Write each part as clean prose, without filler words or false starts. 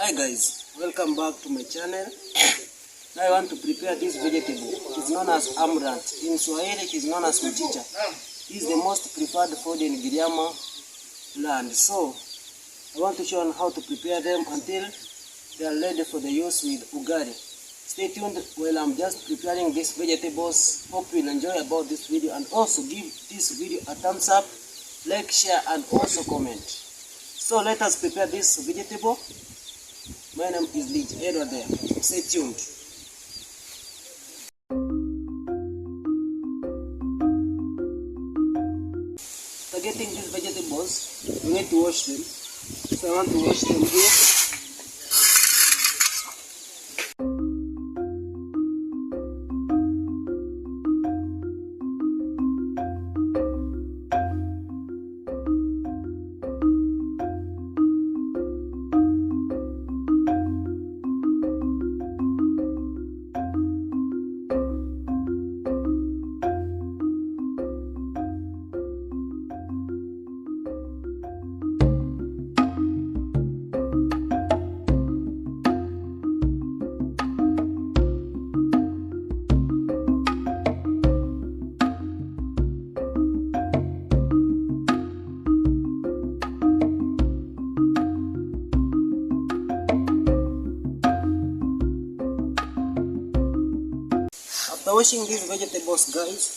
Hi guys, welcome back to my channel. Now I want to prepare this vegetable. It is known as amaranth. In Swahili it is known as mchicha. This is the most preferred food in Giriama land. So I want to show you how to prepare them until they are ready for the use with ugali. Stay tuned while I'm just preparing these vegetables. Hope you'll enjoy about this video, and also give this video a thumbs up, like, share, and also comment. So let us prepare this vegetable. My name is Lee Edward there. Stay tuned. For getting these vegetables, we need to wash them. So I want to wash them here. After washing these vegetables, guys,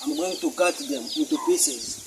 I'm going to cut them into pieces.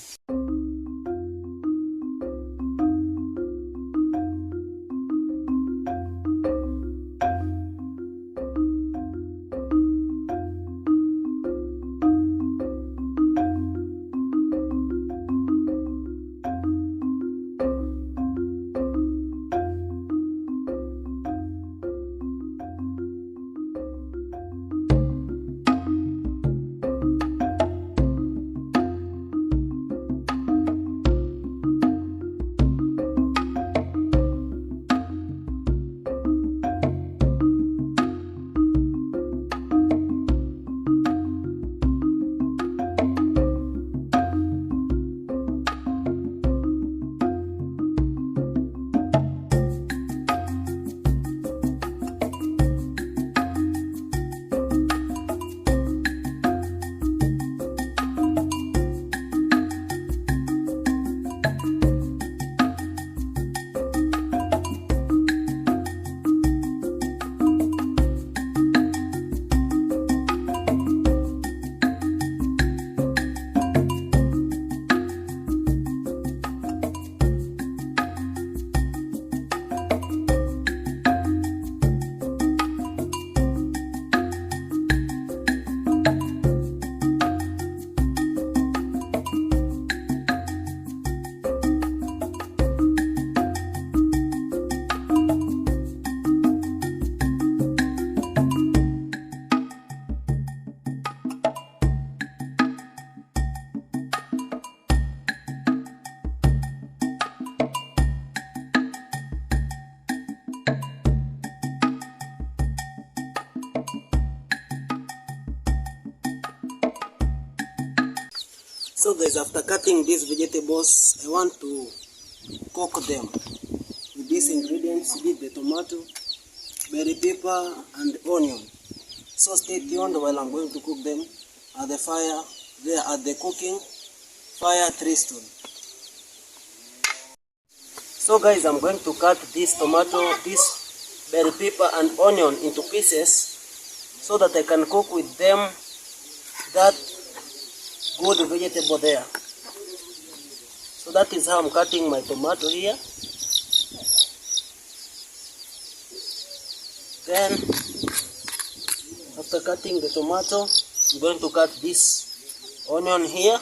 So guys, after cutting these vegetables, I want to cook them with these ingredients: be the tomato, bell pepper, and onion. So stay tuned while I'm going to cook them at the fire. There at the cooking fire 3 stone. So guys, I'm going to cut this tomato, this bell pepper, and onion into pieces so that I can cook with them that good vegetable there. So that is how I'm cutting my tomato here. Then after cutting the tomato, I'm going to cut this onion here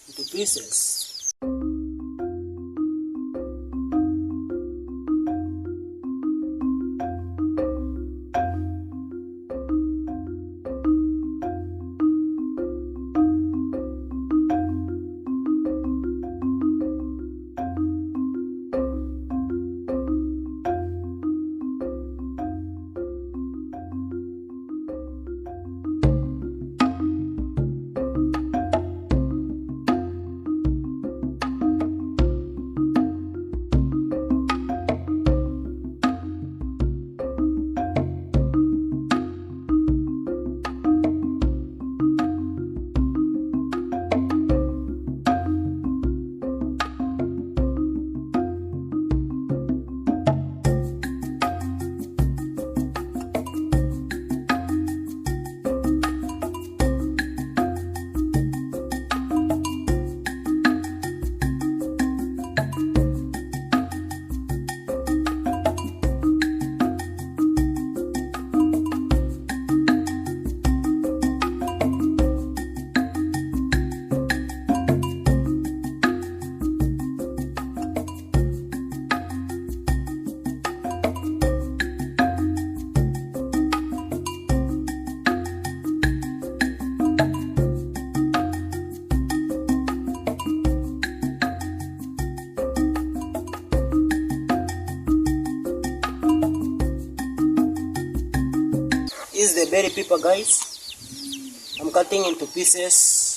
into pieces. the bell pepper, guys. I'm cutting into pieces.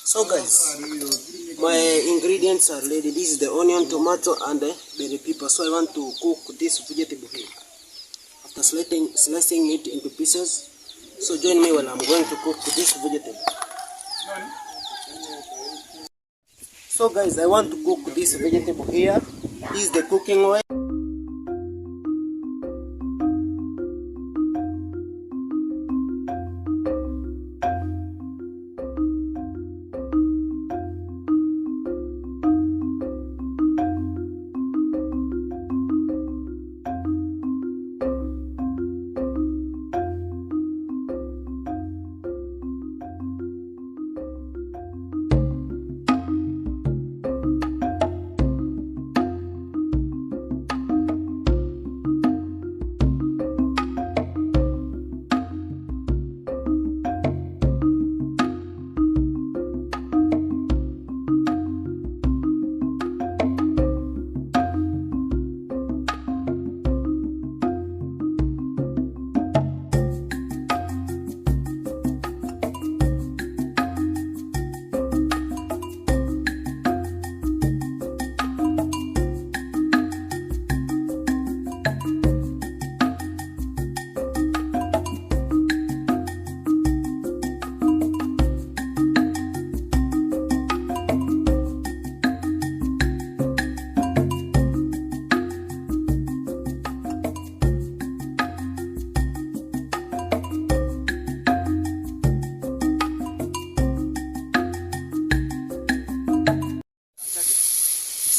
So guys, my ingredients are ready. This is the onion, tomato and the bell pepper. So I want to cook this vegetable here. After slicing it into pieces. So join me while I'm going to cook this vegetable. So guys, I want to cook this vegetable here. This is the cooking oil.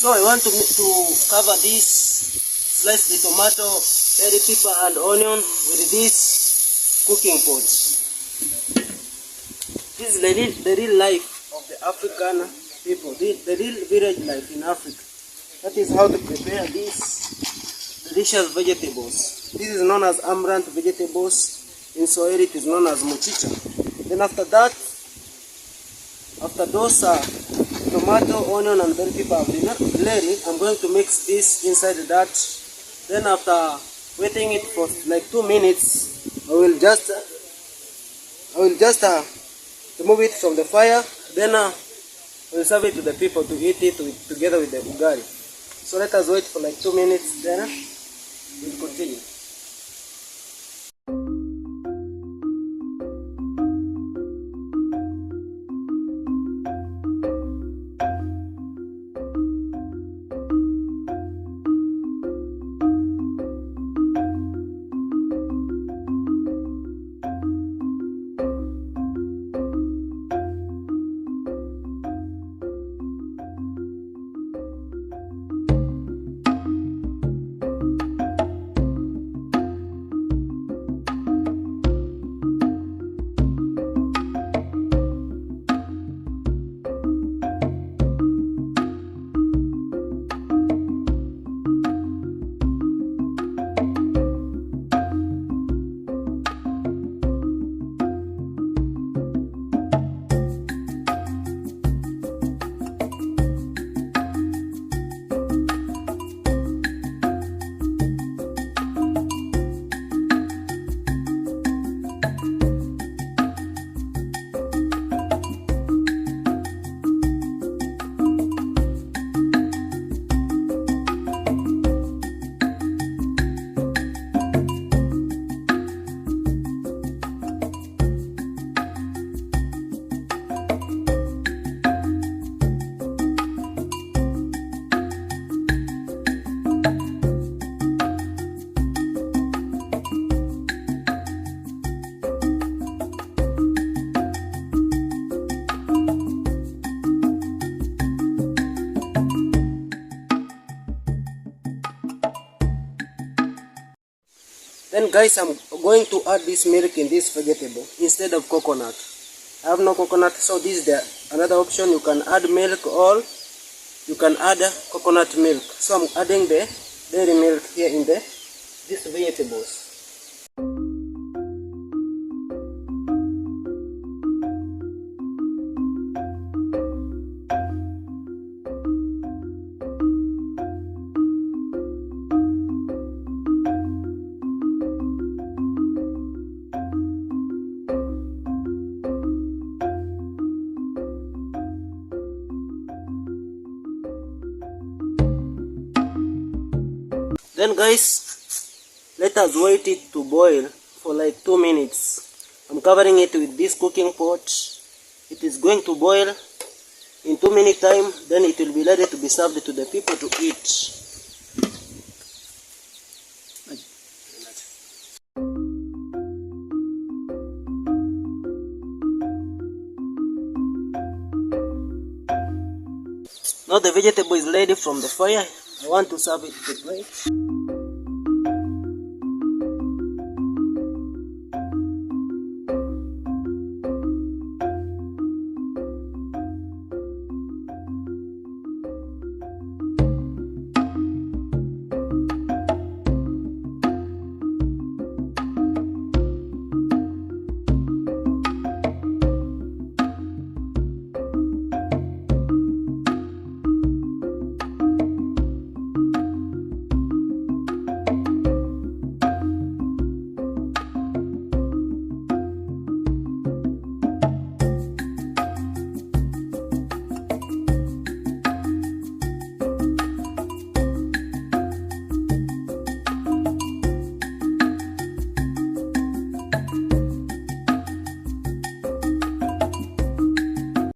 So I want to cover this, slice the tomato, bell pepper and onion with this cooking pot. This is the real life of the African people, the real village life in Africa. That is how to prepare these delicious vegetables. This is known as amaranth vegetables. In Swahili it is known as mchicha. Then after that, after those tomato, onion and bell pepper have been blended, I'm going to mix this inside that. Then after waiting it for like 2 minutes, I will just remove it from the fire. Then I will serve it to the people to eat it together with the ugali. So let us wait for like 2 minutes, then we'll continue. Then guys, I'm going to add this milk in this vegetable instead of coconut. I have no coconut, so this is another option. You can add milk or you can add coconut milk. So I'm adding the dairy milk here in these vegetables. Then guys, let us wait it to boil for like 2 minutes. I'm covering it with this cooking pot. It is going to boil in 2 minutes time, then it will be ready to be served to the people to eat. Now the vegetable is ready from the fire. I want to serve it to the plate.